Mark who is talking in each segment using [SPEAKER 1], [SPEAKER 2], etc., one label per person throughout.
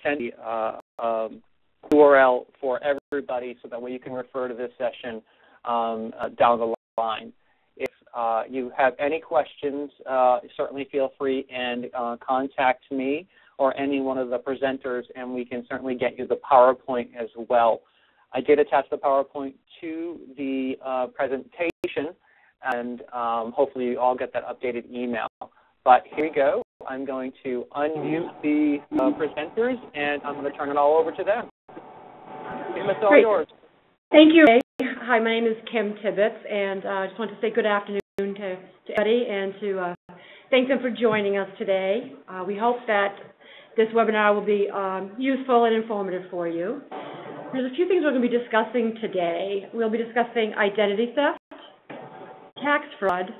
[SPEAKER 1] send URL for everybody so that way you can refer to this session down the line. If you have any questions, certainly feel free and contact me or any one of the presenters, and we can certainly get you the PowerPoint as well. I did attach the PowerPoint to the presentation, and hopefully you all get that updated email. But here we go. I'm going to unmute the presenters, and I'm going to turn it all over to them. Kim, it's all yours.
[SPEAKER 2] Thank you, Ray. Hi, my name is Kim Tibbetts, and I just want to say good afternoon to everybody and to thank them for joining us today. We hope that this webinar will be useful and informative for you. There's a few things we're going to be discussing today. We'll be discussing identity theft, tax fraud,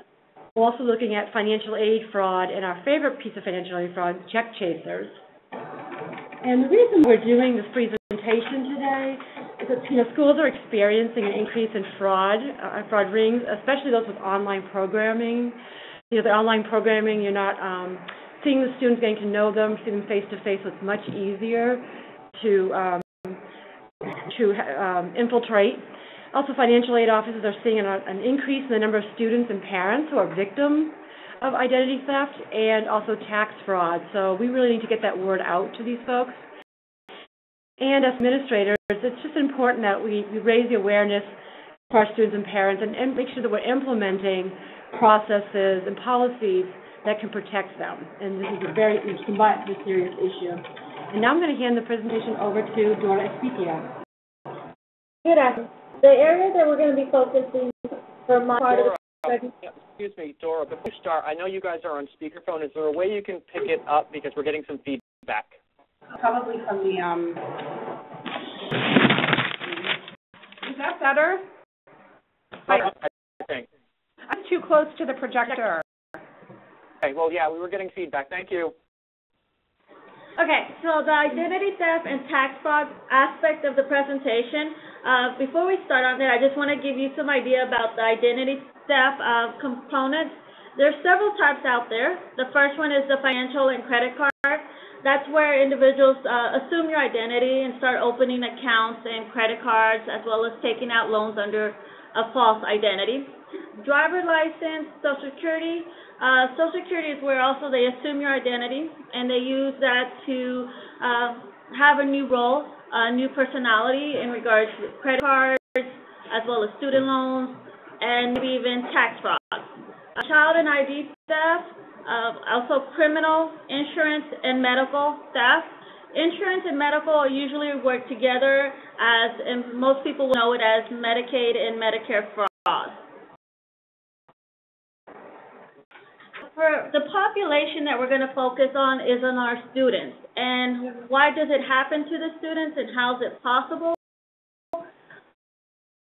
[SPEAKER 2] also looking at financial aid fraud, and our favorite piece of financial aid fraud, check chasers. And the reason we're doing this presentation today is that schools are experiencing an increase in fraud rings, especially those with online programming. The online programming, you're not seeing the students, getting to know them, seeing them face to face, so it's much easier to infiltrate. Also, financial aid offices are seeing an increase in the number of students and parents who are victims of identity theft and also tax fraud. So we really need to get that word out to these folks. And as administrators, it's just important that we raise the awareness for our students and parents and make sure that we're implementing processes and policies that can protect them. And this is a very serious issue. And now I'm going to hand the presentation over to Dora Espitia.
[SPEAKER 3] Good afternoon. The area that we're going to be focusing for my part of the presentation.
[SPEAKER 1] Excuse me, Dora, before you start, I know you guys are on speakerphone. Is there a way you can pick it up because we're getting some feedback?
[SPEAKER 4] Probably from the, is that better?
[SPEAKER 1] I think.
[SPEAKER 4] I'm too close to the projector.
[SPEAKER 1] Okay, well, yeah, we were getting feedback. Thank you.
[SPEAKER 3] Okay, so the identity theft and tax fraud aspect of the presentation, before we start on that, I just want to give you some idea about the identity theft components. There's several types out there. The first one is the financial and credit card. That's where individuals assume your identity and start opening accounts and credit cards, as well as taking out loans under a false identity. Driver license, Social Security. Social Security is where also they assume your identity, and they use that to have a new role, a new personality in regards to credit cards, as well as student loans, and maybe even tax fraud. Child and ID theft, also criminal, insurance, and medical theft. Insurance and medical usually work together, and most people will know it as Medicaid and Medicare fraud. For the population that we're going to focus on is on our students. And why does it happen to the students and how is it possible?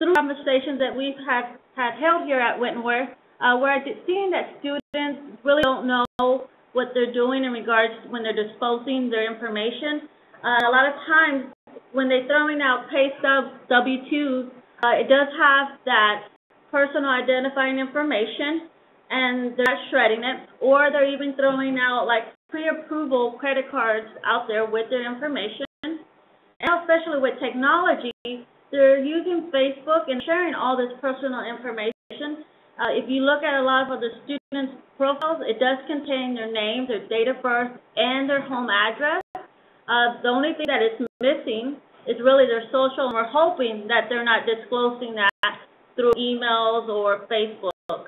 [SPEAKER 3] Through conversations that we've had held here at Wentworth, we're seeing that students really don't know what they're doing in regards to when they're disposing their information. A lot of times when they're throwing out pay stubs, W-2s, it does have that personal identifying information, and they're not shredding it, or they're even throwing out like pre-approval credit cards out there with their information. And especially with technology, they're using Facebook and sharing all this personal information. If you look at a lot of the students' profiles, it does contain their name, their date of birth, and their home address. The only thing that is missing is really their social, and we're hoping that they're not disclosing that through emails or Facebook.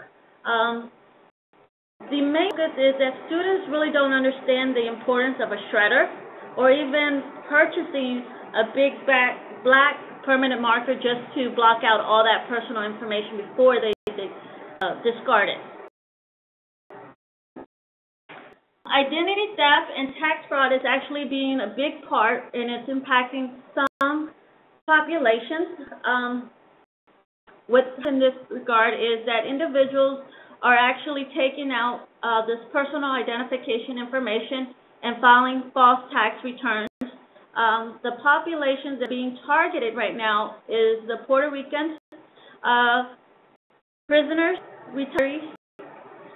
[SPEAKER 3] The main focus is that students really don't understand the importance of a shredder or even purchasing a big black permanent marker just to block out all that personal information before they discard it. Identity theft and tax fraud is actually being a big part, and it's impacting some populations. What's in this regard is that individuals are actually taking out this personal identification information and filing false tax returns. The populations that are being targeted right now is the Puerto Ricans, prisoners, retirees,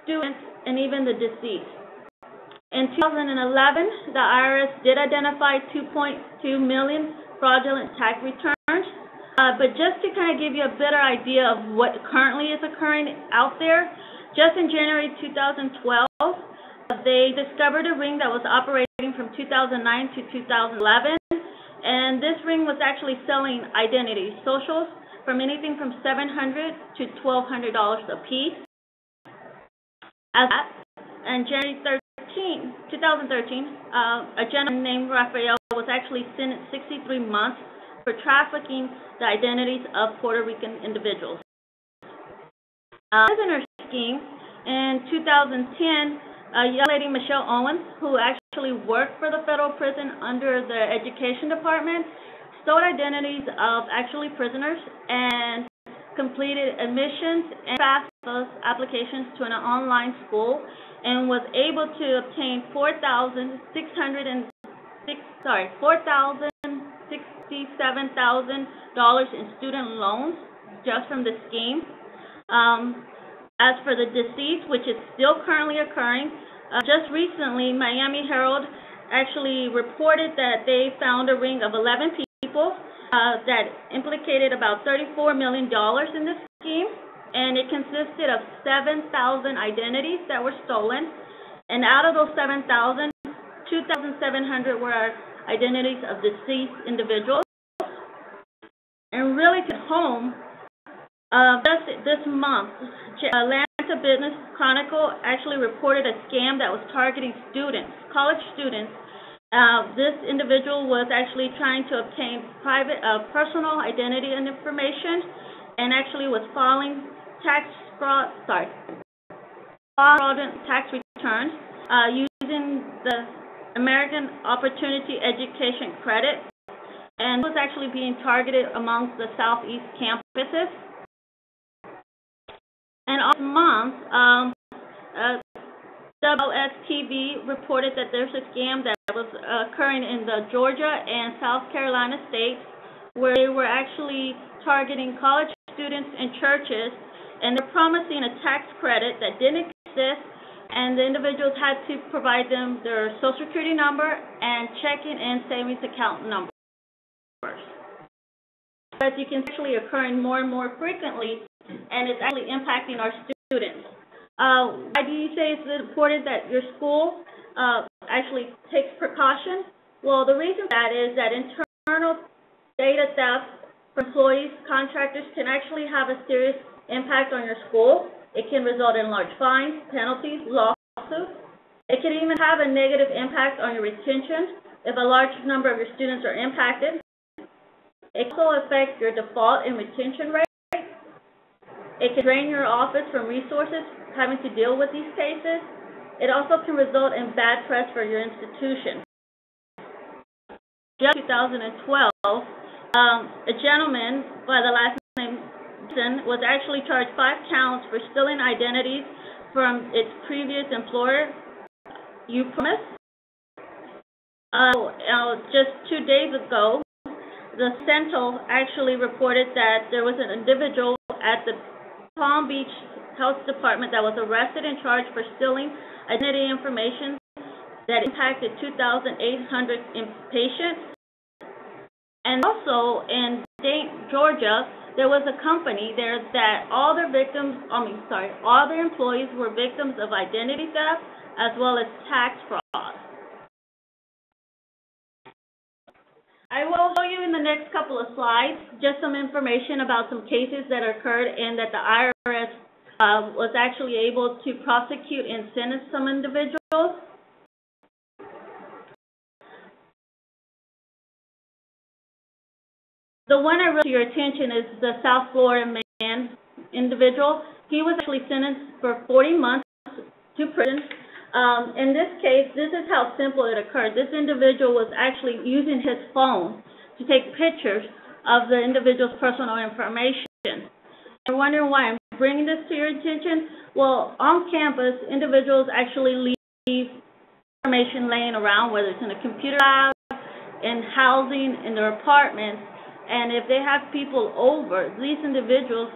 [SPEAKER 3] students, and even the deceased. In 2011, the IRS did identify 2.2 million fraudulent tax returns. But just to kind of give you a better idea of what currently is occurring out there, just in January 2012, they discovered a ring that was operating from 2009 to 2011, and this ring was actually selling identity socials from anything from $700 to $1,200 a piece. And January 2013, a gentleman named Rafael was actually sentenced 63 months for trafficking the identities of Puerto Rican individuals. Prisoner scheme in 2010, a young lady, Michelle Owens, who actually worked for the federal prison under the education department, stole identities of actually prisoners and completed admissions and FAFSA applications to an online school, and was able to obtain $467,000 in student loans just from the scheme. As for the deceased, which is still currently occurring, just recently, Miami Herald actually reported that they found a ring of 11 people that implicated about $34 million in this scheme, and it consisted of 7,000 identities that were stolen, and out of those 7,000, 2,700 were identities of deceased individuals. And really to home, just this month, Atlanta Business Chronicle actually reported a scam that was targeting students, college students. This individual was actually trying to obtain personal identity and information, and actually was filing fraudulent tax returns using the American Opportunity Education Credit, and was actually being targeted amongst the Southeast campuses. And last month, WSTV reported that there's a scam that was occurring in the Georgia and South Carolina states, where they were actually targeting college students and churches, and they're promising a tax credit that didn't exist, and the individuals had to provide them their Social Security number and checking and savings account numbers. As you can see, actually occurring more and more frequently, and it's actually impacting our students. Why do you say it's important that your school actually takes precaution? Well, the reason for that is that internal data theft for employees, contractors, can actually have a serious impact on your school. It can result in large fines, penalties, lawsuits. It can even have a negative impact on your retention if a large number of your students are impacted. It can also affect your default and retention rate. It can drain your office from resources having to deal with these cases. It also can result in bad press for your institution. In 2012, a gentleman by the last name was actually charged 5 counts for stealing identities from its previous employer, Upromise. Just 2 days ago, the Sentinel actually reported that there was an individual at the Palm Beach Health Department that was arrested and charged for stealing identity information that impacted 2,800 patients. And also in Dayton, Georgia, there was a company there that all their employees were victims of identity theft as well as tax fraud. I will show you in the next couple of slides just some information about some cases that occurred and that the IRS was actually able to prosecute and sentence some individuals. The one I bring to your attention is the South Florida man individual. He was actually sentenced for 40 months to prison. In this case, this is how simple it occurred. This individual was actually using his phone to take pictures of the individual's personal information. You're wondering why I'm bringing this to your attention? Well, on campus, individuals actually leave information laying around, whether it's in a computer lab, in housing, in their apartments, and if they have people over, these individuals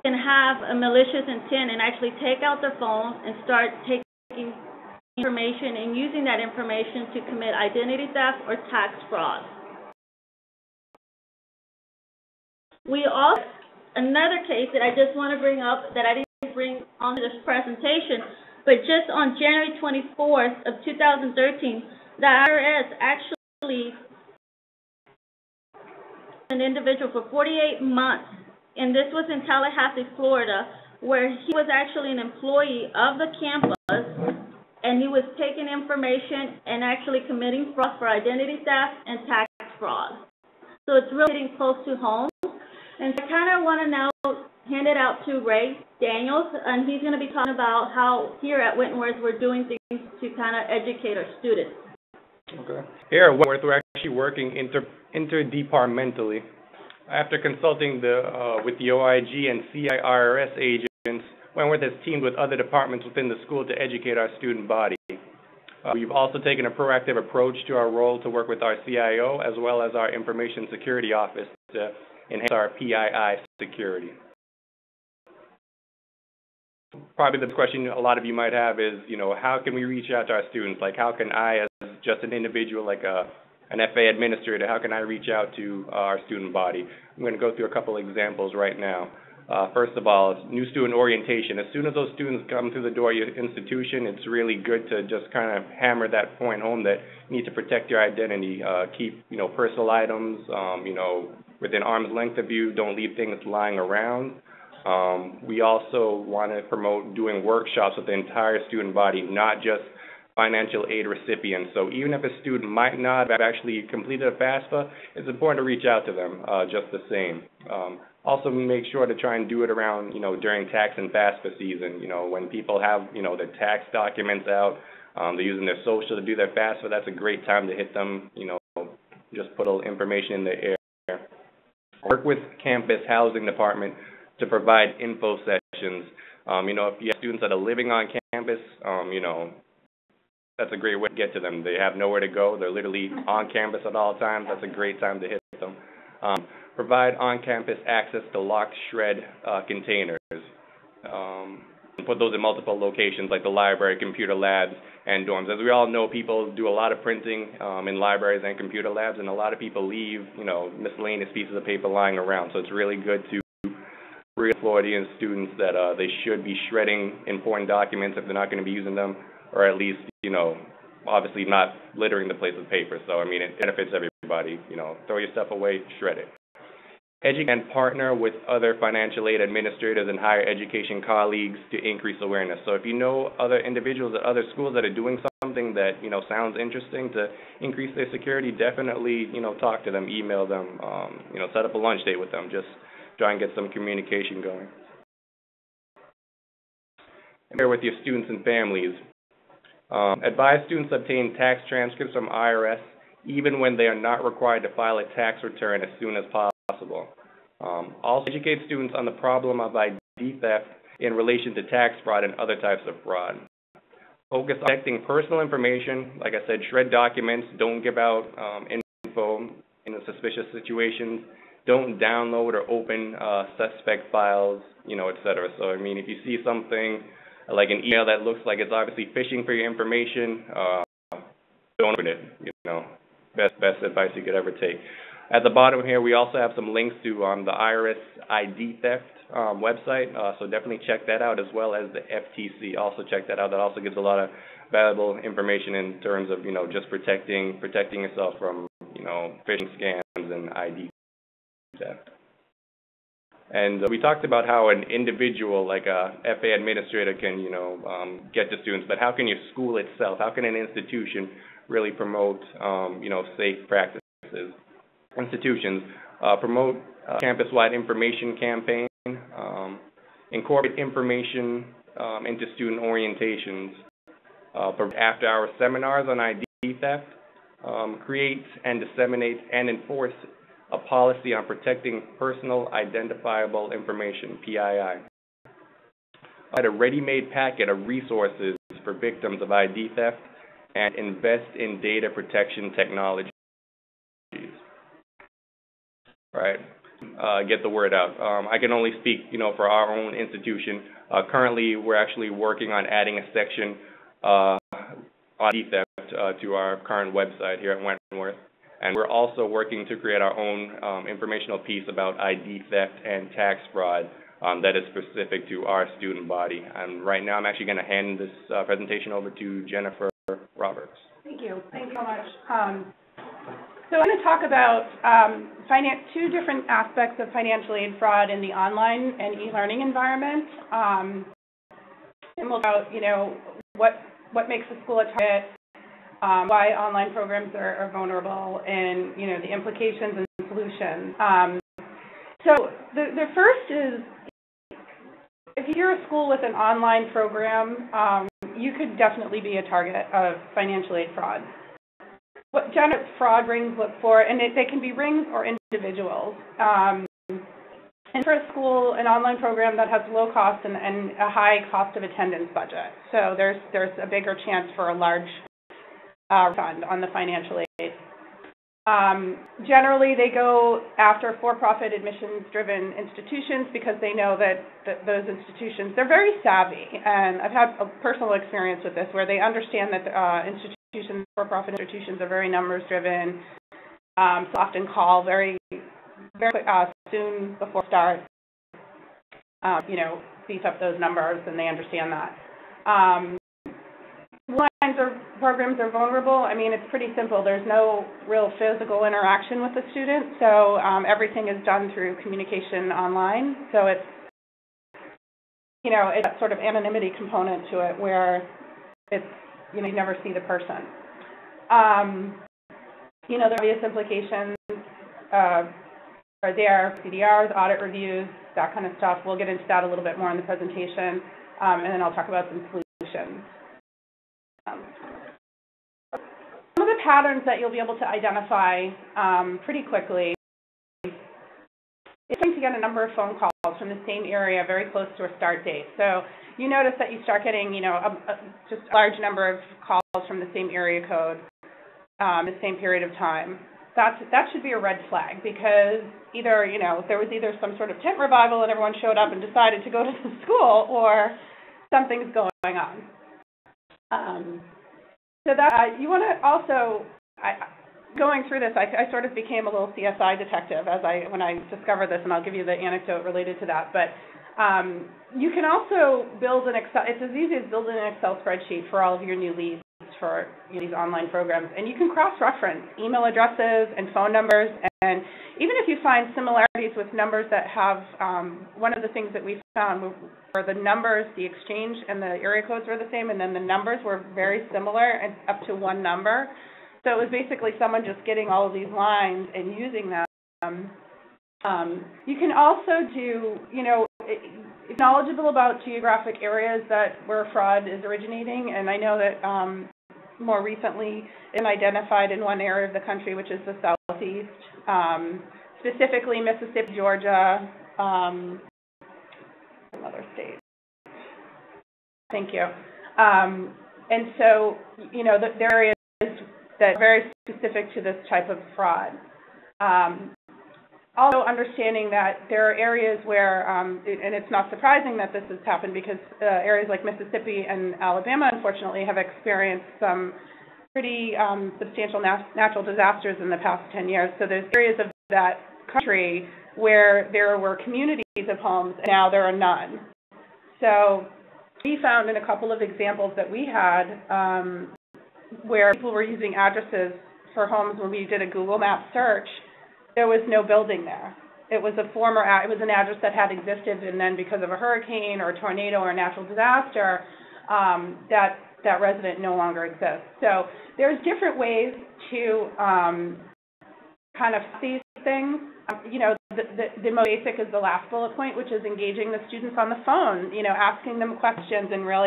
[SPEAKER 3] can have a malicious intent and actually take out their phone and start taking information and using that information to commit identity theft or tax fraud. We also, another case that I just want to bring up that I didn't bring onto this presentation, but just on January 24th of 2013, the IRS actually an individual for 48 months, and this was in Tallahassee, Florida, where he was actually an employee of the campus, and he was taking information and actually committing fraud for identity theft and tax fraud. So it's really getting close to home. And so I kind of want to now hand it out to Ray Daniels, and he's going to be talking about how here at Wentworth we're doing things to kind of educate our students.
[SPEAKER 5] Okay. Here at Wentworth, we're actually working interdepartmentally. After consulting with the OIG and CIRS agents, Wentworth has teamed with other departments within the school to educate our student body. We've also taken a proactive approach to our role to work with our CIO as well as our Information Security Office to enhance our PII security. Probably the question a lot of you might have is, how can we reach out to our students? Like, how can I, as just an individual, like an FA administrator, how can I reach out to our student body? I'm going to go through a couple examples right now. First of all, new student orientation. As soon as those students come through the door of your institution, it's really good to just kind of hammer that point home that you need to protect your identity. Keep, personal items, within arm's length of you. Don't leave things lying around. We also want to promote doing workshops with the entire student body, not just financial aid recipients. So even if a student might not have actually completed a FAFSA, it's important to reach out to them just the same. Also make sure to try and do it around, during tax and FAFSA season. When people have, their tax documents out, they're using their social to do their FAFSA, that's a great time to hit them, just put a little information in the air. Work with campus housing department to provide info sessions. If you have students that are living on campus, that's a great way to get to them. They have nowhere to go. They're literally on campus at all times. That's a great time to hit them. Provide on-campus access to locked shred containers. Put those in multiple locations like the library, computer labs, and dorms. As we all know, people do a lot of printing in libraries and computer labs, and a lot of people leave, miscellaneous pieces of paper lying around. So it's really good to reassure Floridian students that they should be shredding important documents if they're not going to be using them, or at least, obviously not littering the place with paper. So, it benefits everybody. Throw your stuff away, shred it. Educate and partner with other financial aid administrators and higher education colleagues to increase awareness. So if you know other individuals at other schools that are doing something that, sounds interesting to increase their security, definitely, talk to them, email them, set up a lunch date with them. Just try and get some communication going. And share with your students and families. Advise students obtain tax transcripts from IRS even when they are not required to file a tax return as soon as possible. Also educate students on the problem of ID theft in relation to tax fraud and other types of fraud. Focus on protecting personal information. Like I said, shred documents. Don't give out info in suspicious situations. Don't download or open suspect files, etc. So, if you see something like an email that looks like it's obviously phishing for your information, don't open it. Best advice you could ever take. At the bottom here, we also have some links to the IRS ID theft website, so definitely check that out, as well as the FTC. Also check that out. That also gives a lot of valuable information in terms of just protecting yourself from phishing scams and ID theft. And we talked about how an individual, like a FA administrator, can get to students, but how can your school itself, how can an institution really promote safe practices? Institutions promote campus-wide information campaign, incorporate information into student orientations, after-hour seminars on ID theft, create and disseminate and enforce a policy on protecting personal identifiable information, PII. Provide a ready-made packet of resources for victims of ID theft and invest in data protection technology. Right, get the word out. I can only speak, for our own institution. Currently, we're actually working on adding a section ID theft to our current website here at Wentworth. And we're also working to create our own informational piece about ID theft and tax fraud that is specific to our student body. And right now I'm actually going to hand this presentation over to Jennifer Roberts.
[SPEAKER 4] Thank you. Thanks so much. So I'm going to talk about two different aspects of financial aid fraud in the online and e-learning environment. And we'll talk about, what makes a school a target, why online programs are vulnerable, and, the implications and solutions. So the first is, if you're a school with an online program, you could definitely be a target of financial aid fraud. What general fraud rings look for, and they can be rings or individuals. And for a school, an online program that has low cost and a high cost of attendance budget. So there's a bigger chance for a large fund on the financial aid. Generally, they go after for-profit admissions-driven institutions because they know that those institutions, they're very savvy. And I've had a personal experience with this where they understand that for-profit institutions are very numbers-driven, so often call very soon before start, beef up those numbers, and they understand that. Lines or programs are vulnerable. I mean, it's pretty simple. There's no real physical interaction with the student, so everything is done through communication online. So it's, it's that sort of anonymity component to it where it's, you never see the person. There are obvious implications are there, CDRs, audit reviews, that kind of stuff. We'll get into that a little bit more in the presentation, and then I'll talk about some solutions. Some of the patterns that you'll be able to identify pretty quickly is going to get a number of phone calls from the same area very close to a start date. So you notice that you start getting, just a large number of calls from the same area code, the same period of time. That should be a red flag because either, there was either some sort of tent revival and everyone showed up and decided to go to the school, or something's going on. So that you want to also, going through this, I sort of became a little CSI detective when I discovered this, and I'll give you the anecdote related to that. But you can also build an Excel. It's as easy as building an Excel spreadsheet for all of your new leads for these online programs, and you can cross-reference email addresses and phone numbers, and even if you find similarities with numbers that have, one of the things that we found were the numbers, the exchange and the area codes were the same, and then the numbers were very similar and up to one number. So it was basically someone just getting all of these lines and using them. You can also do, if knowledgeable about geographic areas where fraud is originating, and I know that more recently it's identified in one area of the country, which is the Southeast, specifically Mississippi, Georgia, another state. Thank you. And so, there are areas that are very specific to this type of fraud. Also understanding that there are areas where, and it's not surprising that this has happened because areas like Mississippi and Alabama, unfortunately, have experienced some pretty substantial natural disasters in the past 10 years. So there's areas of that country where there were communities of homes, and now there are none. So we found in a couple of examples that we had where people were using addresses for homes when we did a Google Maps search, there was no building there. It was it was an address that had existed, and then because of a hurricane or a tornado or a natural disaster, that resident no longer exists. So there's different ways to kind of see things. The most basic is the last bullet point, which is engaging the students on the phone, asking them questions and really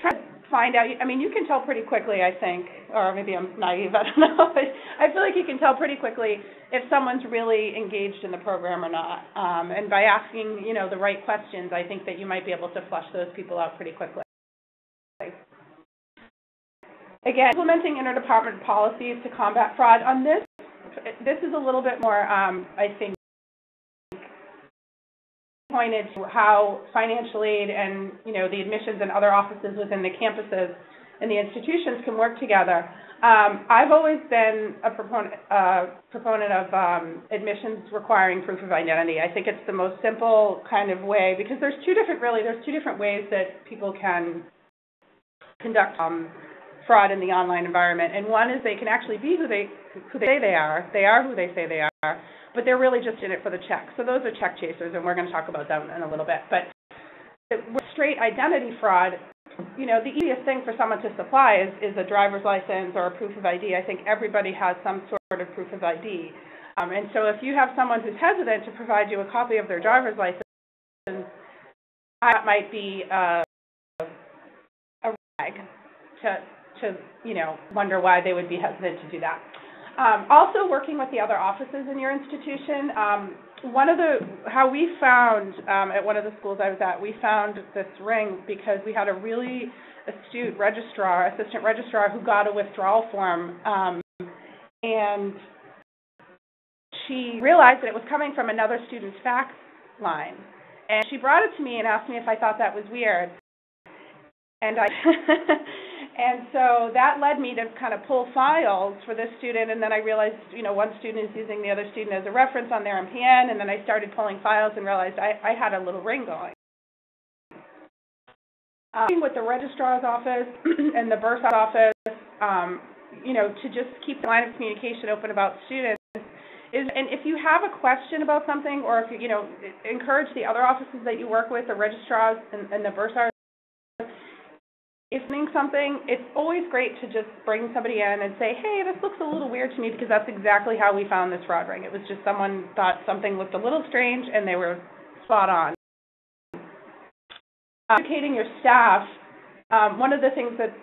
[SPEAKER 4] trying to find out. I mean, you can tell pretty quickly, I think, or maybe I'm naive, I don't know, but I feel like you can tell pretty quickly if someone's really engaged in the program or not. And by asking, the right questions, I think that you might be able to flush those people out pretty quickly. Again, implementing interdepartment policies to combat fraud. On this is a little bit more, I think, pointed to how financial aid and, the admissions and other offices within the campuses and the institutions can work together. I've always been a proponent of admissions requiring proof of identity. I think it's the most simple kind of way, because there's two different ways that people can conduct fraud in the online environment. And one is they can actually be who they say they are who they say they are, but they're really just in it for the check. So those are check chasers, and we're going to talk about them in a little bit. But with straight identity fraud, you know, the easiest thing for someone to supply is a driver's license or a proof of ID. I think everybody has some sort of proof of ID. And so if you have someone who's hesitant to provide you a copy of their driver's license, that might be a rag to you know, wonder why they would be hesitant to do that. Also, working with the other offices in your institution, how we found at one of the schools I was at, we found this ring because we had a really astute assistant registrar, who got a withdrawal form, and she realized that it was coming from another student's fax line, and she brought it to me and asked me if I thought that was weird, and and so that led me to kind of pull files for this student, and then I realized, you know, one student is using the other student as a reference on their MPN, and then I started pulling files and realized I had a little ring going. With the registrar's office and the bursar's office, you know, to just keep the line of communication open about students. And if you have a question about something, or if you know, encourage the other offices that you work with, the registrars and the bursars, if doing something, it's always great to just bring somebody in and say, hey, this looks a little weird to me, because that's exactly how we found this fraud ring. It was just someone thought something looked a little strange, and they were spot on. Educating your staff, one of the things that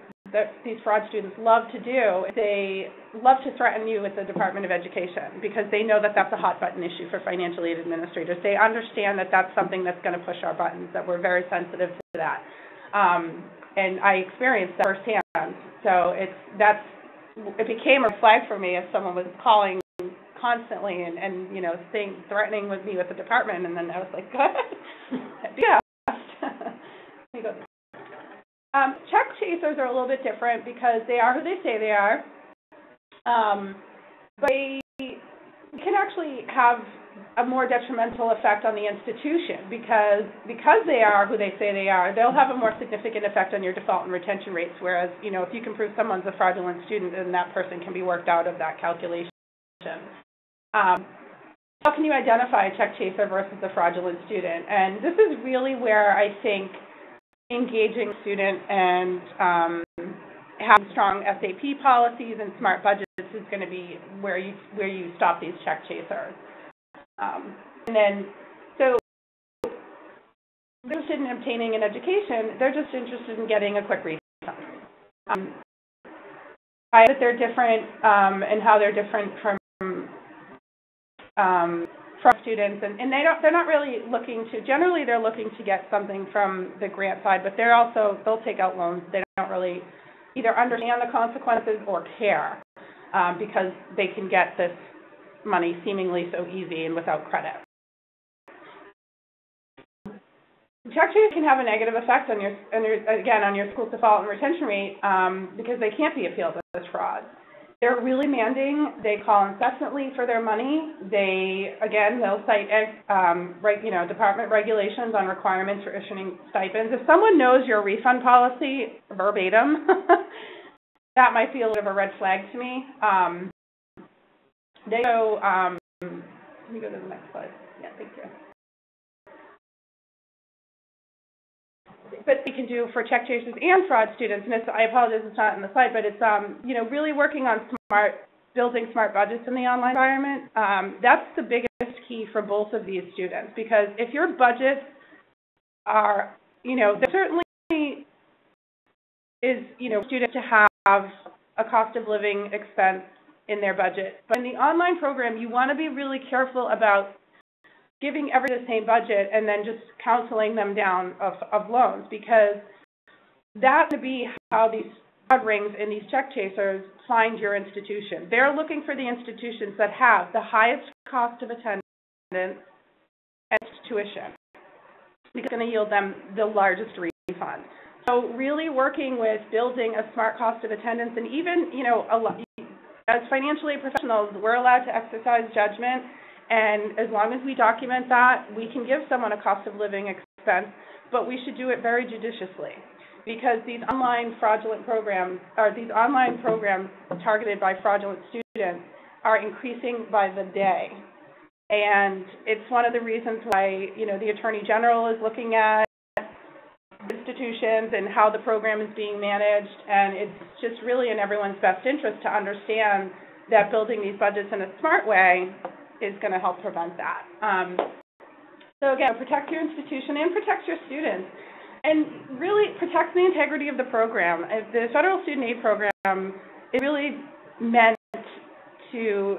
[SPEAKER 4] these fraud students love to do is they love to threaten you with the Department of Education, because they know that that's a hot button issue for financial aid administrators. They understand that that's something that's going to push our buttons, that we're very sensitive to that. And I experienced that firsthand. So it became a flag for me if someone was calling constantly and you know, threatening with me with the department, and then I was like, good. Yeah. Check chasers are a little bit different because they are who they say they are. But they can actually have a more detrimental effect on the institution, because they are who they say they are, they'll have a more significant effect on your default and retention rates, whereas, you know, if you can prove someone's a fraudulent student, then that person can be worked out of that calculation. How can you identify a check chaser versus a fraudulent student? And this is really where I think engaging a student and having strong SAP policies and smart budgets is going to be where you stop these check chasers. And then, so they're interested in obtaining an education, they're just interested in getting a quick refund. I that they're different and how they're different from students, and they're not really looking to, generally they're looking to get something from the grant side, but they'll take out loans. They don't really either understand the consequences or care, because they can get this money seemingly so easy and without credit. Check chasers can have a negative effect on your school's default and retention rate, because they can't be appealed as fraud. They're really demanding. They call incessantly for their money. They'll cite department regulations on requirements for issuing stipends. If someone knows your refund policy verbatim, that might be a little bit of a red flag to me. Let me go to the next slide. Yeah, thank you. But we can do for check chasers and fraud students, and I apologize it's not in the slide, but it's really working on building smart budgets in the online environment. That's the biggest key for both of these students, because if your budgets are, there certainly is, students to have a cost of living expense in their budget, but in the online program, you want to be really careful about giving everyone the same budget and then just counseling them down of loans, because that's going to be how these fraud rings and these check chasers find your institution. They're looking for the institutions that have the highest cost of attendance and tuition, because it's going to yield them the largest refund. So really working with building a smart cost of attendance, and even, as financial aid professionals, we're allowed to exercise judgment, and as long as we document that, we can give someone a cost of living expense, but we should do it very judiciously, because these online programs targeted by fraudulent students are increasing by the day. And it's one of the reasons why, the Attorney General is looking at institutions and how the program is being managed, and it's just really in everyone's best interest to understand that building these budgets in a smart way is going to help prevent that. So again, protect your institution and protect your students, and really protect the integrity of the program. The Federal Student Aid Program is really meant to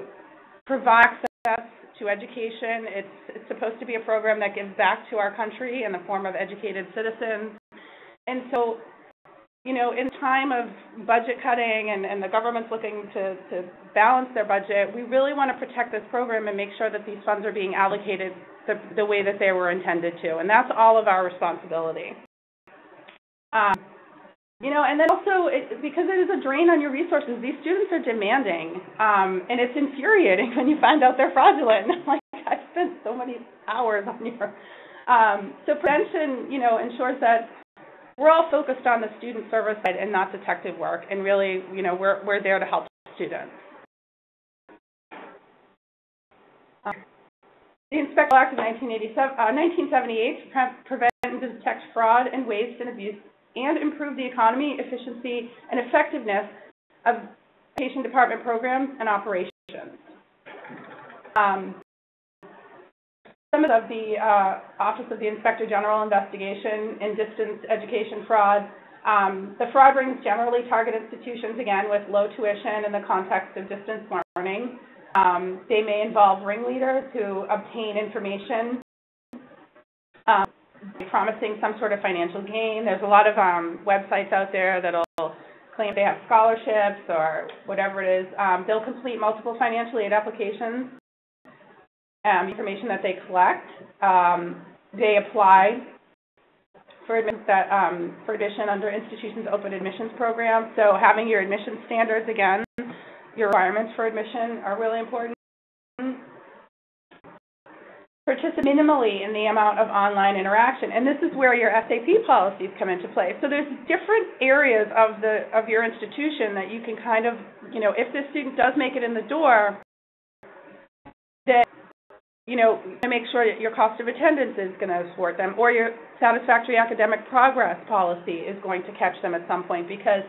[SPEAKER 4] provide access to education. It's supposed to be a program that gives back to our country in the form of educated citizens. And so, in time of budget cutting and the government's looking to balance their budget, we really want to protect this program and make sure that these funds are being allocated the way that they were intended to. And that's all of our responsibility. And then also, because it is a drain on your resources, these students are demanding, and it's infuriating when you find out they're fraudulent. Like, I've spent so many hours on your... So prevention, ensures that we're all focused on the student service side and not detective work, and really, we're there to help students. The Inspector Act of 1978 to prevent and detect fraud and waste and abuse and improve the economy, efficiency, and effectiveness of education department programs and operations. Some of the Office of the Inspector General investigation in distance education fraud. The fraud rings generally target institutions, again, with low tuition in the context of distance learning. They may involve ringleaders who obtain information promising some sort of financial gain. There's a lot of websites out there that'll claim they have scholarships or whatever it is. They'll complete multiple financial aid applications, information that they collect. They apply for admission under institutions' open admissions program. So having your admission standards, again, your requirements for admission are really important. Participate minimally in the amount of online interaction, and this is where your SAP policies come into play. So there's different areas of your institution that you can kind of, if the student does make it in the door, then, make sure that your cost of attendance is going to support them, or your satisfactory academic progress policy is going to catch them at some point, because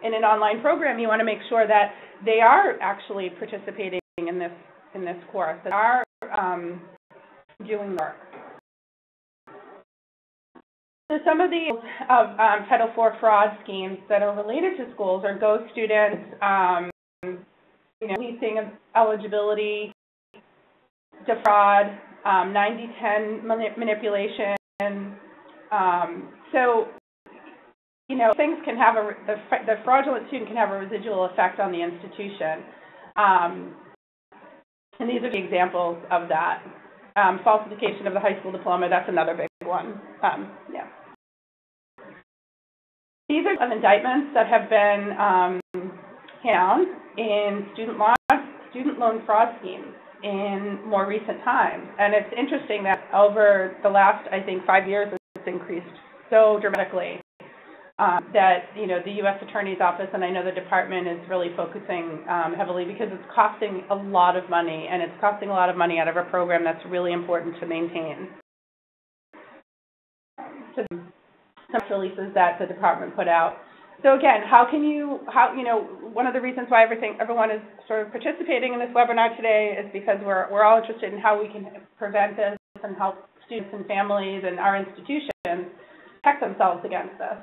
[SPEAKER 4] in an online program, you want to make sure that they are actually participating in this course, that are doing work. So some of the Title IV fraud schemes that are related to schools are ghost students, leasing of eligibility, defraud, 90-10 manipulation. So, things can have the fraudulent student can have a residual effect on the institution. And these are the examples of that. Falsification of the high school diploma, that's another big one. These are some indictments that have been found in student loan fraud schemes in more recent times. And it's interesting that over the last, I think, 5 years, it's increased so dramatically that, the U.S. Attorney's Office, and I know the department is really focusing heavily, because it's costing a lot of money, and it's costing a lot of money out of a program that's really important to maintain. So some releases that the department put out. So again, one of the reasons why everyone is sort of participating in this webinar today is because we're all interested in how we can prevent this and help students and families and our institutions protect themselves against this.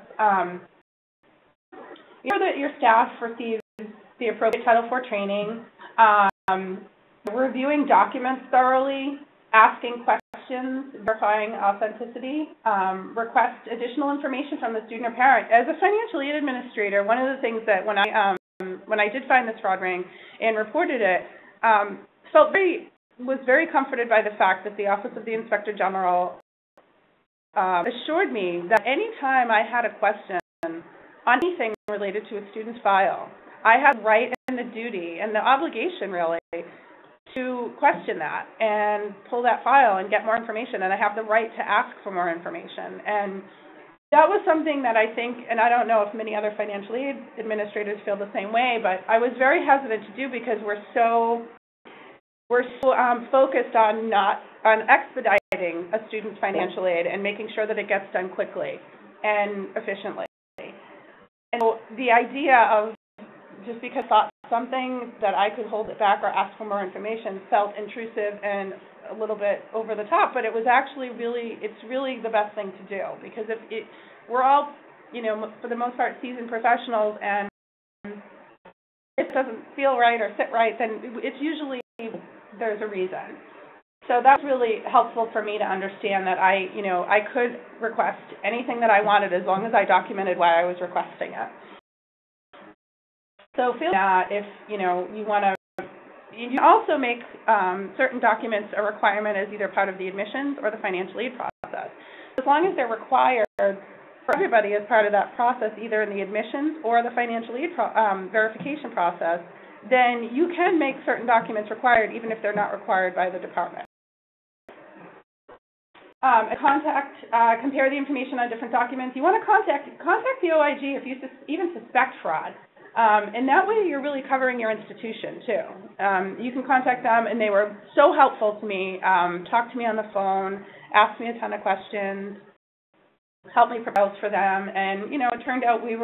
[SPEAKER 4] Ensure that your staff receives the appropriate Title IV training, reviewing documents thoroughly, asking questions, verifying authenticity, request additional information from the student or parent. As a financial aid administrator, one of the things that when I did find this fraud ring and reported it, was very comforted by the fact that the Office of the Inspector General assured me that any time I had a question on anything related to a student's file, I had the right and the duty and the obligation, really, to question that and pull that file and get more information, and I have the right to ask for more information. And that was something that I think, and I don't know if many other financial aid administrators feel the same way, but I was very hesitant to do because we're so focused on expediting a student's financial aid and making sure that it gets done quickly and efficiently. And so the idea of just because I thought something that I could hold it back or ask for more information felt intrusive and a little bit over the top, but it was actually it's really the best thing to do, because we're all, for the most part, seasoned professionals, and if it doesn't feel right or sit right, then it's usually there's a reason. So that's really helpful for me to understand that I could request anything that I wanted as long as I documented why I was requesting it. So feel that if you want to. You can also make certain documents a requirement as either part of the admissions or the financial aid process. As long as they're required for everybody as part of that process, either in the admissions or the financial aid verification process, then you can make certain documents required even if they're not required by the department. Compare the information on different documents. You want to contact the OIG if you even suspect fraud. And that way you're really covering your institution, too. You can contact them, and they were so helpful to me, talked to me on the phone, asked me a ton of questions, helped me propose for them, and, it turned out it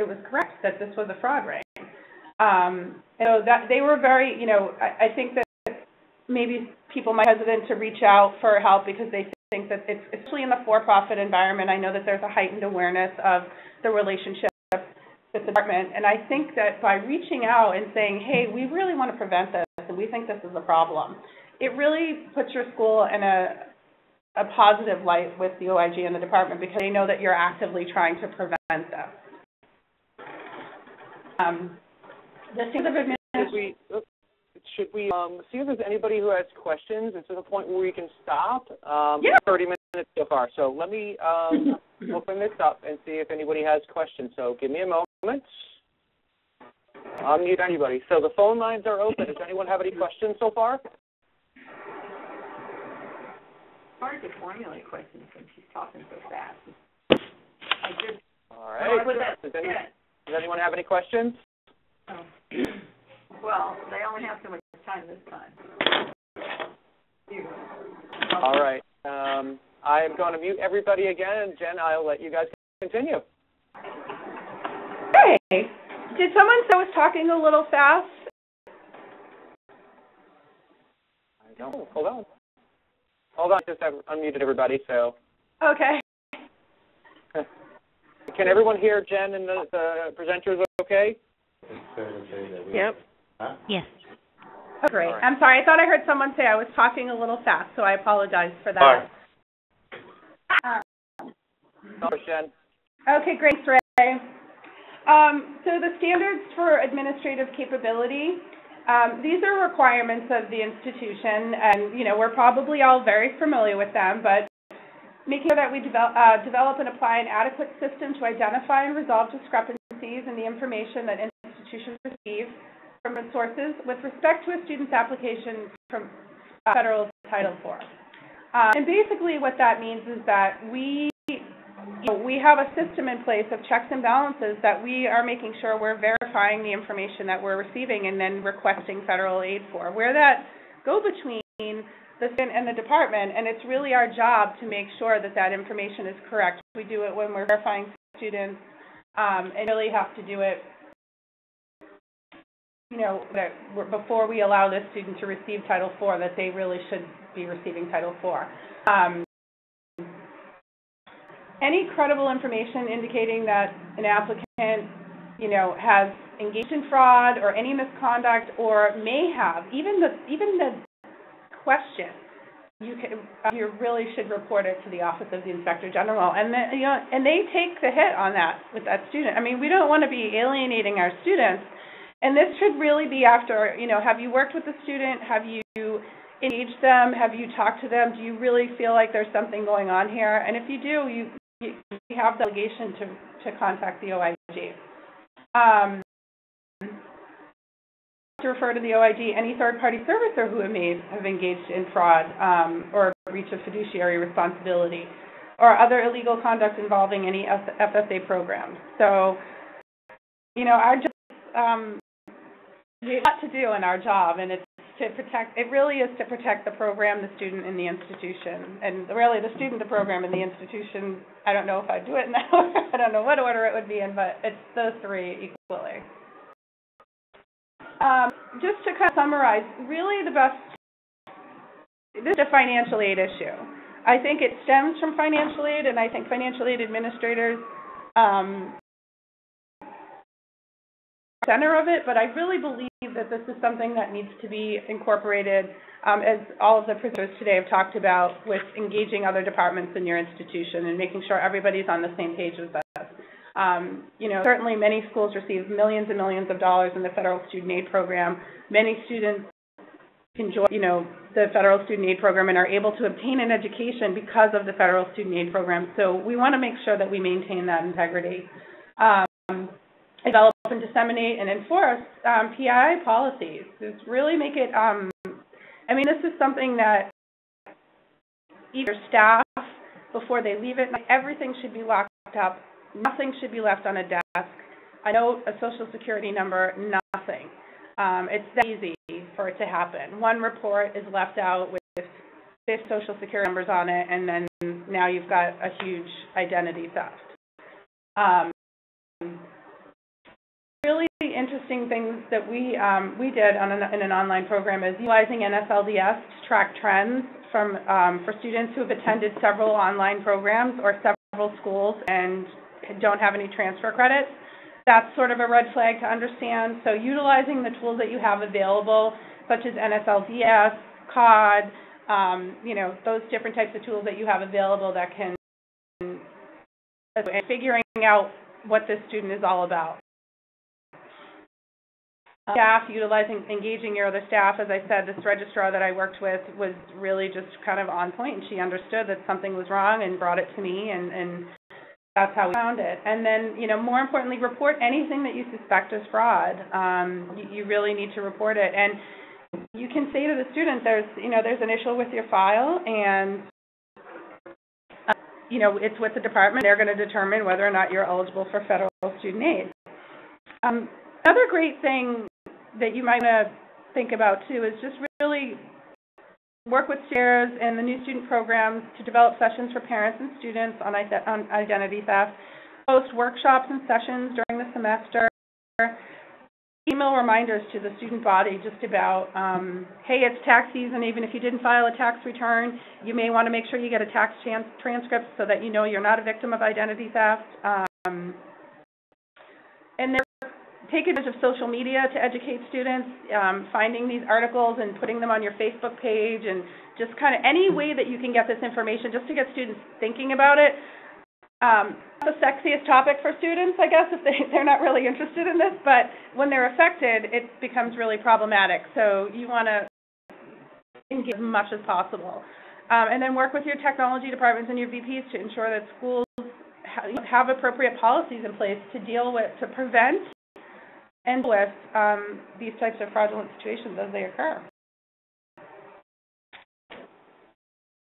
[SPEAKER 4] was correct that this was a fraud ring. So that they were very, I think that maybe people might be hesitant to reach out for help because they think that it's, especially in the for-profit environment, I know that there's a heightened awareness of the relationship with the department, and I think that by reaching out and saying, hey, we really want to prevent this, and we think this is a problem, it really puts your school in a positive light with the OIG and the department, because they know that you're actively trying to prevent this. The standard of administration.
[SPEAKER 1] Should we see if there's anybody who has questions? It's to the point where we can stop.
[SPEAKER 4] Yeah.
[SPEAKER 1] 30 minutes so far. So let me open this up and see if anybody has questions. So give me a moment. Unmute anybody. So the phone lines are open. Does anyone have any questions so far?
[SPEAKER 6] It's hard to formulate questions when she's talking so fast.
[SPEAKER 1] All right. Does anyone have any questions?
[SPEAKER 6] Oh. Well, they only have so much time this time.
[SPEAKER 1] All right. I am going to mute everybody again, and Jen, I'll let you guys continue.
[SPEAKER 4] Hey, did someone say I was talking a little fast?
[SPEAKER 1] I don't. Hold on. I just have unmuted everybody, so.
[SPEAKER 4] Okay.
[SPEAKER 1] Can everyone hear Jen and the presenters okay?
[SPEAKER 6] Yep.
[SPEAKER 7] Huh?
[SPEAKER 6] Yes.
[SPEAKER 4] Oh, great.
[SPEAKER 1] Right.
[SPEAKER 4] I'm sorry. I thought I heard someone say I was talking a little fast, so I apologize for that.
[SPEAKER 1] Jen.
[SPEAKER 4] Okay, great, Ray. So the standards for administrative capability, these are requirements of the institution, and we're probably all very familiar with them, but making sure that we develop and apply an adequate system to identify and resolve discrepancies in the information that institutions receive from sources with respect to a student's application from federal Title IV. And basically what that means is that we have a system in place of checks and balances that we are making sure we're verifying the information that we're receiving and then requesting federal aid for. Where that go between the student and the department, and it's really our job to make sure that that information is correct. We do it when we're verifying students, and really have to do it before we allow this student to receive Title IV, that they really should be receiving Title IV. Any credible information indicating that an applicant, has engaged in fraud or any misconduct, or may have, even the question, you really should report it to the Office of the Inspector General, and and they take the hit on that with that student. I mean, we don't want to be alienating our students. And this should really be after, have you worked with the student? Have you engaged them? Have you talked to them? Do you really feel like there's something going on here? And if you do, you have the obligation to contact the OIG. To refer to the OIG any third-party servicer who may have engaged in fraud or breach of fiduciary responsibility or other illegal conduct involving any FSA programs. So, you know, we have a lot to do in our job, and it's to protect. It really is to protect the program, the student, and the institution. And really, the student, the program, and the institution. I don't know if I'd do it in that order. I don't know what order it would be in, but it's those three equally. Just to kind of summarize, really this is a financial aid issue. I think it stems from financial aid, and I think financial aid administrators center of it, but I really believe that this is something that needs to be incorporated, as all of the presenters today have talked about, with engaging other departments in your institution and making sure everybody's on the same page with this. You know, certainly many schools receive millions and millions of dollars in the federal student aid program. Many students enjoy, you know, the federal student aid program and are able to obtain an education because of the federal student aid program. So we want to make sure that we maintain that integrity. Develop and disseminate and enforce PII policies. Just really make it, I mean, this is something that either staff, before they leave it, everything should be locked up. Nothing should be left on a desk. I know a Social Security number, nothing. It's that easy for it to happen. One report is left out with 50 Social Security numbers on it, and then now you've got a huge identity theft. Really interesting things that we did in an online program is utilizing NSLDS to track trends from for students who have attended several online programs or several schools and don't have any transfer credits. That's sort of a red flag to understand. So utilizing the tools that you have available, such as NSLDS, COD, you know, those different types of tools that you have available that can, and figuring out what this student is all about. Staff, engaging your other staff. As I said, this registrar that I worked with was really just kind of on point, and she understood that something was wrong and brought it to me, and that's how we found it. And then, you know, more importantly, report anything that you suspect is fraud. You really need to report it. And you can say to the student, there's an issue with your file, and you know, it's with the department. They're going to determine whether or not you're eligible for federal student aid. Another great thing that you might want to think about too is just really work with chairs and the new student programs to develop sessions for parents and students on identity theft, host workshops and sessions during the semester, email reminders to the student body just about, hey, it's tax season. Even if you didn't file a tax return, you may want to make sure you get a tax transcript so that you know you're not a victim of identity theft. And take advantage of social media to educate students, finding these articles and putting them on your Facebook page, and just kind of any way that you can get this information just to get students thinking about it. The sexiest topic for students, I guess, if they're not really interested in this, but when they're affected, it becomes really problematic. So you want to engage as much as possible. And then work with your technology departments and your VPs to ensure that schools have appropriate policies in place to deal with, to prevent and with these types of fraudulent situations as they occur.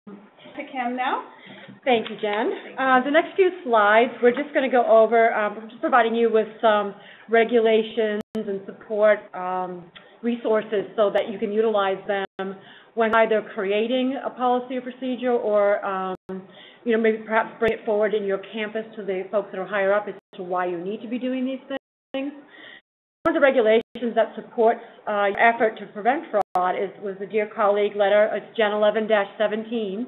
[SPEAKER 4] To Kim now.
[SPEAKER 2] Thank you, Jen. The next few slides, we're just going to go over, we're just providing you with some regulations and support resources so that you can utilize them when either creating a policy or procedure or, you know, maybe perhaps bring it forward in your campus to the folks that are higher up as to why you need to be doing these things. One of the regulations that supports your effort to prevent fraud was the Dear Colleague letter. It's Gen 11-17,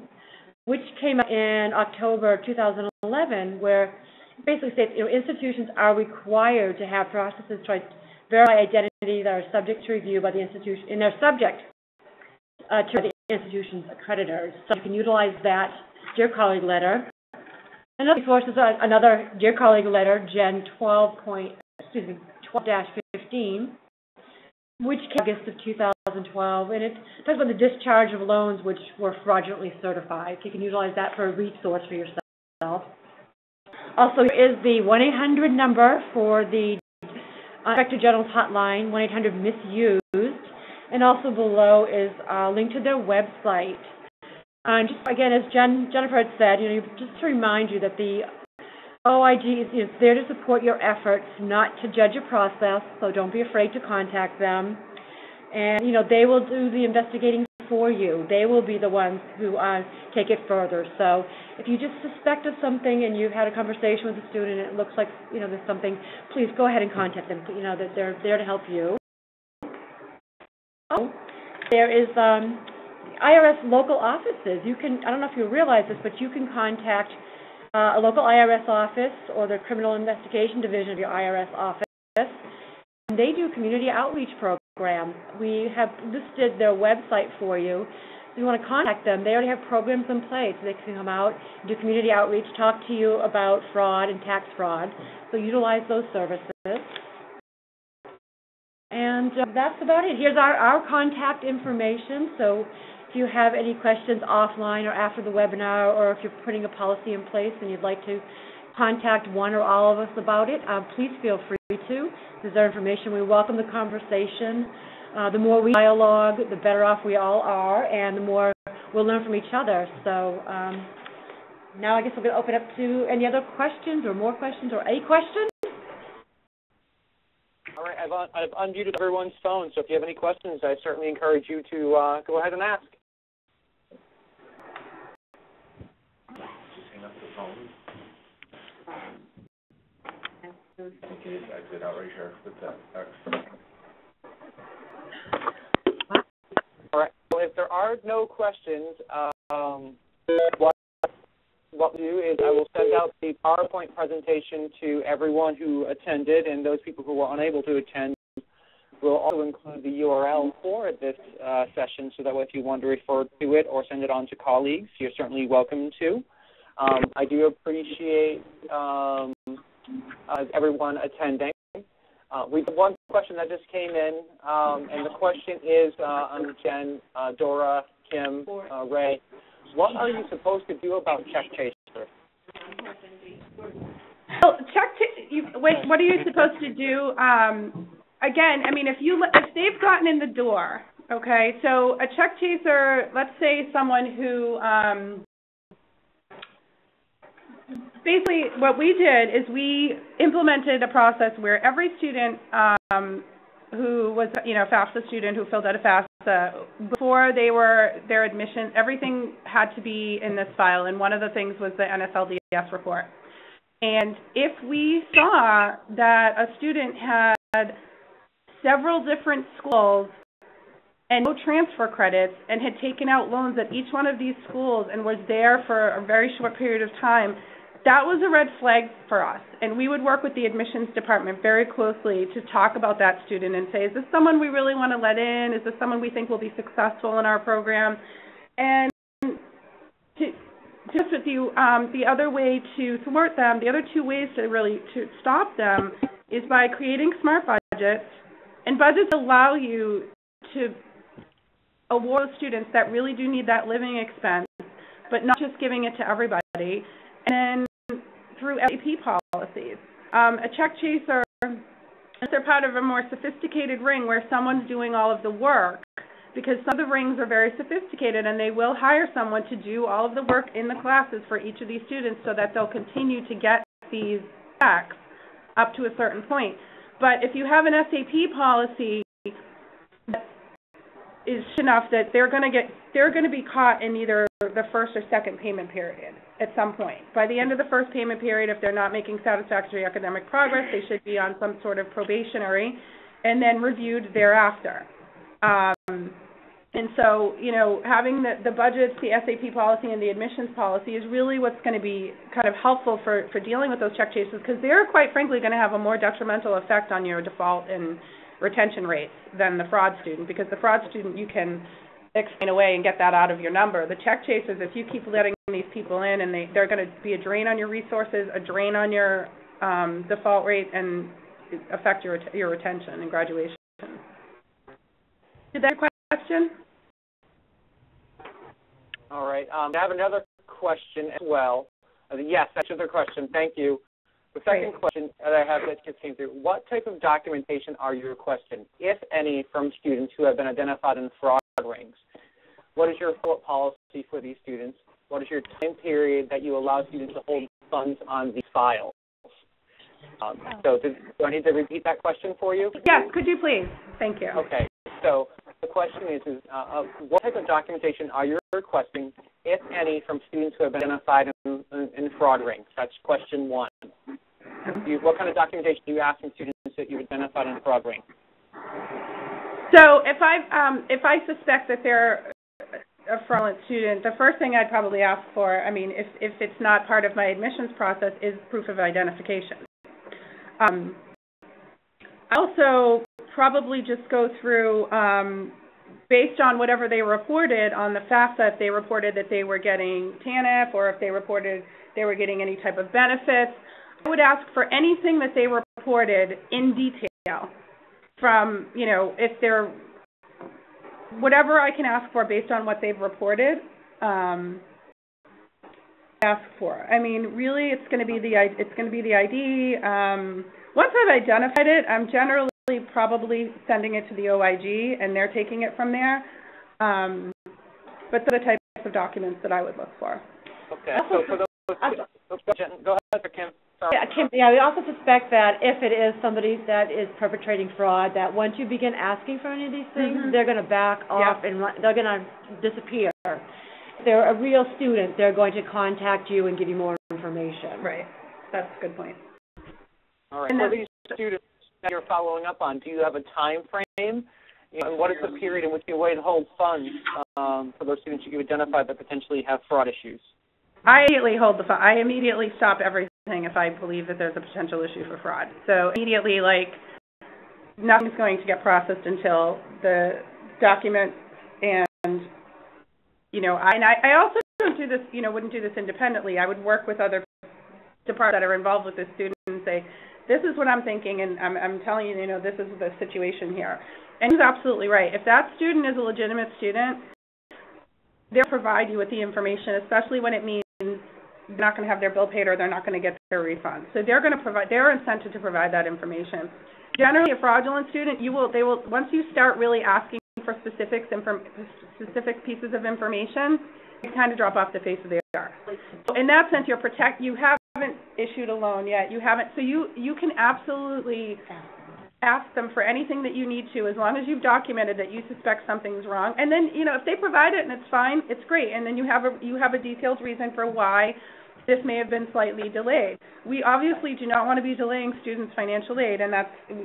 [SPEAKER 2] which came out in October 2011, where it basically states, you know, institutions are required to have processes to verify identity that are subject to review by the institution, and they're subject to the institution's accreditors. So you can utilize that Dear Colleague letter. Another resource is another Dear Colleague letter, Gen 12-15, which August of 2012, and it talks about the discharge of loans which were fraudulently certified. So you can utilize that for a resource for yourself. Also, there is the 1-800 number for the Inspector General's hotline, 1-800-MISUSED, and also below is a link to their website. Just again, as Jennifer had said, just to remind you that the OIG is there to support your efforts, not to judge your process, so don't be afraid to contact them. And, they will do the investigating for you. They will be the ones who take it further. So if you just suspect of something and you've had a conversation with a student and it looks like, there's something, please go ahead and contact them. That they're there to help you. There is IRS local offices. I don't know if you realize this, but you can contact a local IRS office or the Criminal Investigation Division of your IRS office. And they do community outreach programs. We have listed their website for you. If you want to contact them, they already have programs in place. They can come out, do community outreach, talk to you about fraud and tax fraud. So utilize those services. And that's about it. Here's our contact information. So if you have any questions offline or after the webinar, or if you're putting a policy in place and you'd like to contact one or all of us about it, please feel free to. This is our information. We welcome the conversation. The more we dialogue, the better off we all are, and the more we'll learn from each other. So now I guess we're going to open up to any other questions or more questions or a question.
[SPEAKER 1] All right, I've unmuted everyone's phone, so if you have any questions, I certainly encourage you to go ahead and ask.
[SPEAKER 5] Exit out right here with that X.
[SPEAKER 1] All right. Well, if there are no questions, what we'll do is I will send out the PowerPoint presentation to everyone who attended, and those people who were unable to attend will also include the URL for this session, so that way if you want to refer to it or send it on to colleagues, you're certainly welcome to. I do appreciate everyone attending. We have one question that just came in, and the question is on Jen, Dora, Kim, Ray. What are you supposed to do about check chasers?
[SPEAKER 4] Well, what are you supposed to do? Again, I mean, if they've gotten in the door, okay. So a check chaser, let's say someone who. Basically, what we did is we implemented a process where every student who was, FAFSA student who filled out a FAFSA, before their admission, everything had to be in this file, and one of the things was the NSLDS report. And if we saw that a student had several different schools and no transfer credits and had taken out loans at each one of these schools and was there for a very short period of time, that was a red flag for us, and we would work with the admissions department very closely to talk about that student and say, is this someone we really want to let in? Is this someone we think will be successful in our program? And just with you, the other way to thwart them, the other two ways to stop them is by creating smart budgets, and budgets allow you to award students that really do need that living expense, but not just giving it to everybody. And then through SAP policies. A check chaser, they're part of a more sophisticated ring where someone's doing all of the work, because some of the rings are very sophisticated, and they will hire someone to do all of the work in the classes for each of these students so that they'll continue to get these checks up to a certain point. But if you have an SAP policy that is enough that they're going to be caught in either the first or second payment period at some point. By the end of the first payment period, if they're not making satisfactory academic progress, they should be on some sort of probationary and then reviewed thereafter. And so, having the budgets, the SAP policy, and the admissions policy is really what's going to be kind of helpful for dealing with those check chasers, because they're quite frankly going to have a more detrimental effect on your default and retention rates than the fraud student, because the fraud student you can explain away and get that out of your number. The check chasers, if you keep letting these people in, and they're going to be a drain on your resources, a drain on your default rate, and affect your retention and graduation. Did that question?
[SPEAKER 1] All right. I have another question as well. Yes, that's another question. Thank you. The second question that I have that just came through, what type of documentation are you requesting, if any, from students who have been identified in fraud rings? What is your policy for these students? What is your time period that you allow students to hold funds on these files? So do I need to repeat that question for you?
[SPEAKER 4] Yes, could you please? Thank you.
[SPEAKER 1] Okay. So the question is what type of documentation are you requesting, if any, from students who have been identified in fraud rings? That's question one. What kind of documentation do you ask from students that you've identified in fraud rings?
[SPEAKER 4] So if I suspect that they're a fraudulent student, the first thing I'd probably ask for, I mean, if it's not part of my admissions process, is proof of identification. I also probably just go through, based on whatever they reported on the FAFSA, if they reported that they were getting TANF or if they reported they were getting any type of benefits, I would ask for anything that they reported in detail from, you know, if they're, whatever I can ask for based on what they've reported, ask for. I mean, really, it's going to be the ID. Once I've identified it, I'm generally probably sending it to the OIG, and they're taking it from there. But those are the types of documents that I would look for.
[SPEAKER 1] Okay. So for those, go ahead, Kim. Sorry.
[SPEAKER 2] Yeah, Kim. Yeah, we also suspect that if it is somebody that is perpetrating fraud, that once you begin asking for any of these things, they're going to back off and they're going to disappear. If they're a real student, they're going to contact you and give you more information.
[SPEAKER 4] Right. That's a good point.
[SPEAKER 1] All right. For these students that you're following up on, do you have a time frame? You know, and what is the period in which you wait to hold funds for those students you identified that potentially have fraud issues?
[SPEAKER 4] I immediately hold the fund. I immediately stop everything if I believe that there's a potential issue for fraud. So immediately, like, nothing's going to get processed until the document and, you know, I also don't do this, you know, wouldn't do this independently. I would work with other departments that are involved with the student and say, this is what I'm thinking, and I'm telling you, you know, this is the situation here. And he's absolutely right. If that student is a legitimate student, they'll provide you with the information, especially when it means they're not going to have their bill paid or they're not going to get their refund. So they're going to provide, they're incented to provide that information. Generally, a fraudulent student, they will, once you start really asking for specific pieces of information, you kind of drop off the face of the earth. So in that sense, you haven't issued a loan yet. You haven't, so you can absolutely ask them for anything that you need to, as long as you've documented that you suspect something's wrong. And then, you know, if they provide it and it's fine, it's great. And then you have a detailed reason for why this may have been slightly delayed. We obviously do not want to be delaying students' financial aid, and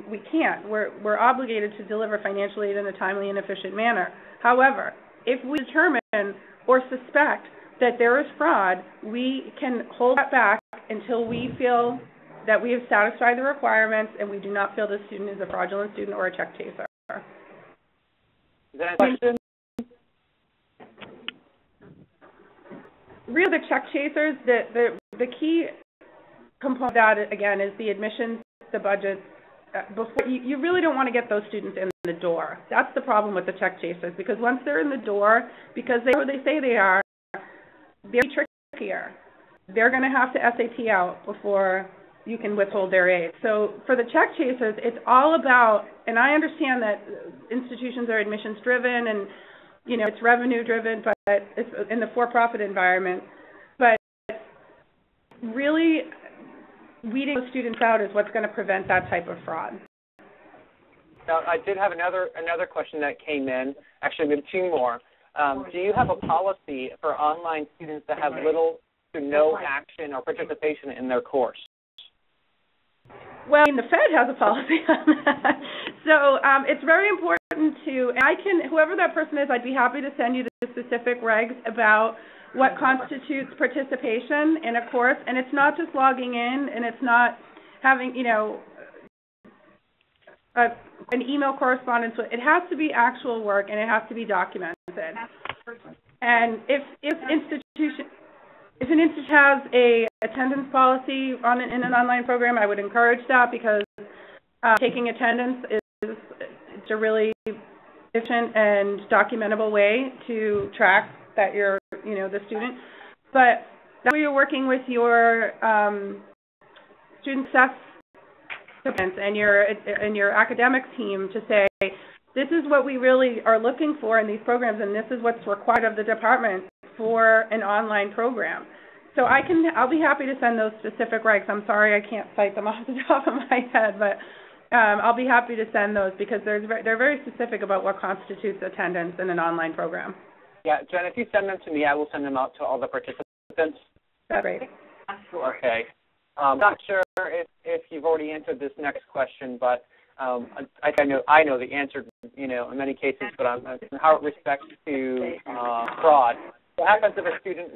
[SPEAKER 4] we can't. We're obligated to deliver financial aid in a timely and efficient manner. However, if we determine or suspect that there is fraud, we can hold that back until we feel that we have satisfied the requirements and we do not feel the student is a fraudulent student or a check chaser.
[SPEAKER 1] Is that a question?
[SPEAKER 4] Really, the check chasers, the key component of that, again, is the admissions, the budget. Before you really don't want to get those students in the door. That's the problem with the check chasers, because once they're in the door, because they are who they say they are, they're trickier. They're going to have to SAT out before you can withhold their aid. So for the check chasers, it's all about, and I understand that institutions are admissions driven and, you know, it's revenue driven, but it's in the for-profit environment. But really, weeding those students out is what's going to prevent that type of fraud.
[SPEAKER 1] Now, I did have another question that came in. Actually, we have two more. Do you have a policy for online students that have little to no action or participation in their course?
[SPEAKER 4] Well, I mean, the Fed has a policy on that. So it's very important to, and whoever that person is, I'd be happy to send you the specific regs about what constitutes participation in a course. And it's not just logging in, and it's not having, you know, an email correspondence. It has to be actual work, and it has to be documented. And if an institution has a attendance policy in an online program, I would encourage that, because taking attendance is efficient and documentable way to track that you're, the student. But that's where you're working with your student success and your academics team to say, this is what we really are looking for in these programs, and this is what's required of the department for an online program. So I'll be happy to send those specific regs. I'm sorry I can't cite them off the top of my head, but I'll be happy to send those because they're very specific about what constitutes attendance in an online program.
[SPEAKER 1] Yeah, Jen, if you send them to me, I will send them out to all the participants.
[SPEAKER 4] That's great.
[SPEAKER 1] Okay. I'm not sure if you've already answered this next question, but I know the answer, in many cases, but how it respects to fraud. What happens if a student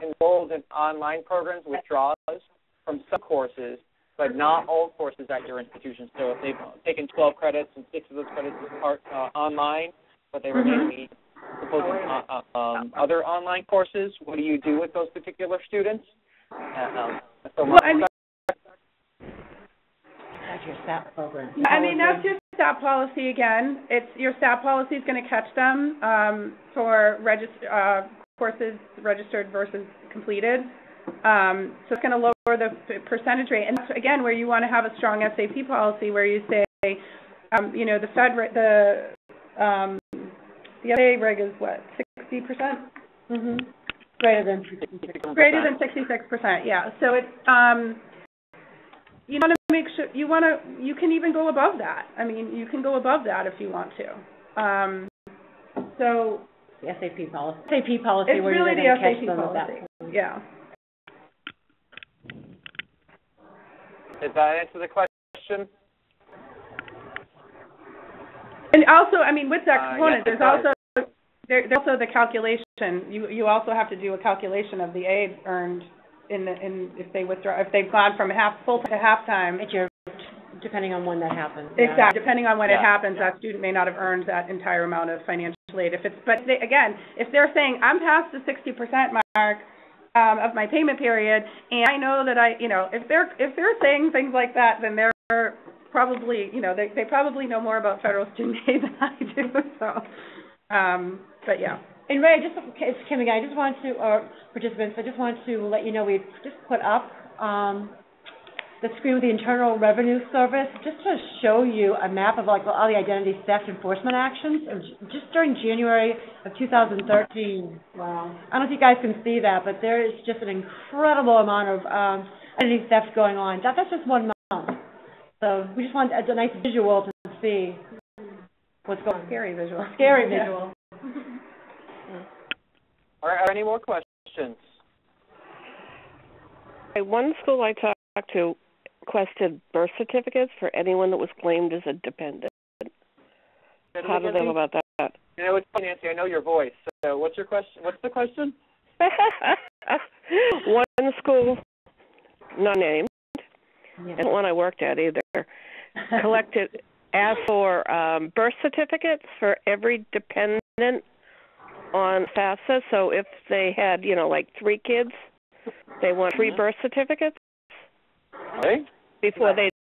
[SPEAKER 1] enrolled in online programs withdraws from some courses, but not all courses at your institution? So if they've taken 12 credits and 6 of those credits are online, but they remain supposedly other online courses, what do you do with those particular students?
[SPEAKER 4] That's
[SPEAKER 2] your SAP program.
[SPEAKER 4] That's your SAP policy again. Your SAP policy is going to catch them for courses registered versus completed. So it's going to lower the percentage rate. And that's, again, where you want to have a strong SAP policy where you say, the SA reg is what, 60%?
[SPEAKER 2] Mm-hmm. Greater than 66%.
[SPEAKER 4] Greater than 66%, yeah. So it's you want to make sure you can even go above that. You can go above that if you want to. So
[SPEAKER 2] the SAP policy. SAP policy.
[SPEAKER 4] It's
[SPEAKER 2] where
[SPEAKER 4] really
[SPEAKER 2] you're
[SPEAKER 4] the
[SPEAKER 2] catch
[SPEAKER 4] SAP
[SPEAKER 2] them
[SPEAKER 4] policy.
[SPEAKER 2] At that point.
[SPEAKER 4] Yeah.
[SPEAKER 1] Did that answer the question?
[SPEAKER 4] And also, with that component,
[SPEAKER 1] yes,
[SPEAKER 4] there's also the calculation. You also have to do a calculation of the aid earned if they withdraw, if they've gone from full to half-time.
[SPEAKER 2] Depending on when that happens.
[SPEAKER 4] Exactly. Yeah. Depending on when it happens, that student may not have earned that entire amount of financial aid. If they're saying, I'm past the 60% mark of my payment period, and I know that if they're saying things like that, then they're probably, they probably know more about federal student aid than I do. So, but yeah.
[SPEAKER 2] And Ray, it's Kim again. I just want to let you know we just put up the screen with the Internal Revenue Service just to show you a map of all the identity theft enforcement actions just during January of 2013. Wow. I don't know if you guys can see that, but there is just an incredible amount of identity theft going on. That's just 1 month. So we just want a nice visual to see what's going on.
[SPEAKER 4] Scary visual.
[SPEAKER 2] Scary visual.
[SPEAKER 1] Are any more questions?
[SPEAKER 7] One school I talked to requested birth certificates for anyone that was claimed as a dependent. How do they know about that?
[SPEAKER 1] It's funny, Nancy. I know your voice. So what's your question? What's the question?
[SPEAKER 7] One school, not named, and one I worked at either, asked for birth certificates for every dependent on FAFSA. So if they had, 3 kids, they want 3 birth certificates.
[SPEAKER 1] Okay.
[SPEAKER 7] Before they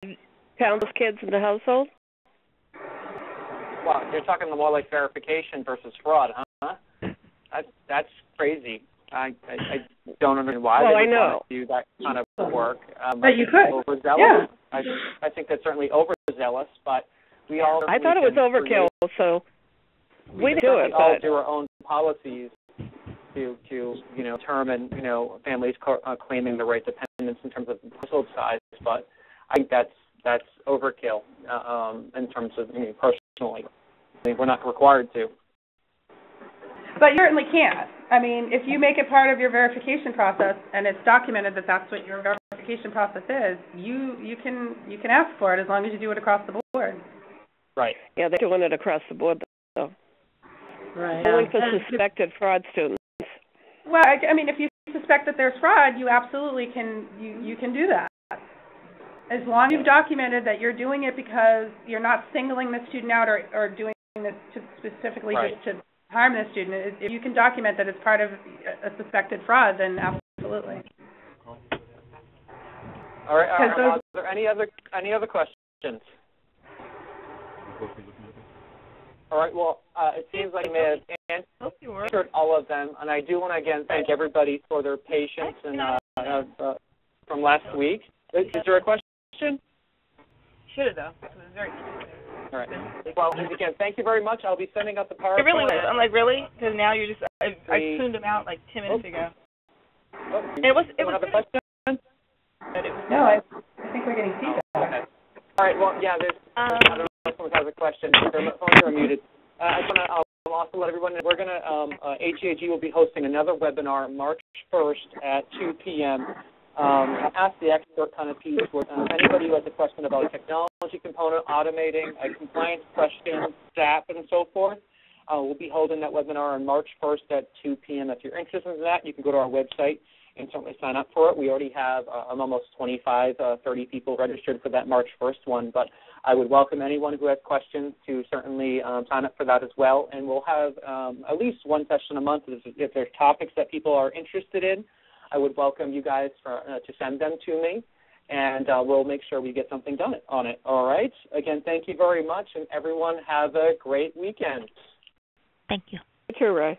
[SPEAKER 7] count those kids in the household?
[SPEAKER 1] Wow, you're talking more like verification versus fraud, huh? That's crazy. I don't understand why they would want to do that kind of work.
[SPEAKER 4] But you could.
[SPEAKER 1] Overzealous.
[SPEAKER 4] Yeah.
[SPEAKER 1] I think that's certainly overzealous, but we all.
[SPEAKER 7] I thought it was overkill, so we do it.
[SPEAKER 1] All do our own policies to determine families claiming the right dependence in terms of household size, but I think that's overkill in terms of personally. We're not required to.
[SPEAKER 4] But you certainly can't. If you make it part of your verification process and it's documented that that's what your verification process is, you can ask for it as long as you do it across the board.
[SPEAKER 1] Right.
[SPEAKER 7] Yeah, they're doing it across the board, though.
[SPEAKER 2] Right.
[SPEAKER 7] Only for suspected fraud students.
[SPEAKER 4] Well, if you suspect that there's fraud, you absolutely can. You can do that. As long as you've documented that you're doing it because you're not singling the student out or doing this specifically just to harm the student. If you can document that it's part of a suspected fraud, then absolutely.
[SPEAKER 1] All right. Are there any other questions? All right. Well, it seems like I may have answered all of them, and I do want to again thank everybody for their patience and from last week. Is there a question?
[SPEAKER 8] Should have though. It was very.
[SPEAKER 1] All right. Well, again, thank you very much. I'll be sending out the PowerPoint.
[SPEAKER 8] It really was. I'm like, really? Because now you're just. I tuned them out like 10 minutes ago.
[SPEAKER 1] Oh,
[SPEAKER 8] It was.
[SPEAKER 1] have a question?
[SPEAKER 4] No, I think we're getting feedback.
[SPEAKER 1] Okay. All right. Well, yeah. There's. I don't know if someone has a question. Their phones are muted. I just want to also let everyone know we're going to. HEAG will be hosting another webinar March 1st at 2 p.m. Ask the expert kind of piece where anybody who has a question about a technology component, automating, a compliance question, SAP, and so forth. We'll be holding that webinar on March 1st at 2 p.m. If you're interested in that, you can go to our website and certainly sign up for it. We already have almost 25, 30 people registered for that March 1st one, but I would welcome anyone who has questions to certainly sign up for that as well. And we'll have at least one session a month if there's topics that people are interested in. I would welcome you guys to send them to me, and we'll make sure we get something done on it. All right? Again, thank you very much, and everyone have a great weekend.
[SPEAKER 9] Thank you.
[SPEAKER 7] You too, Ray.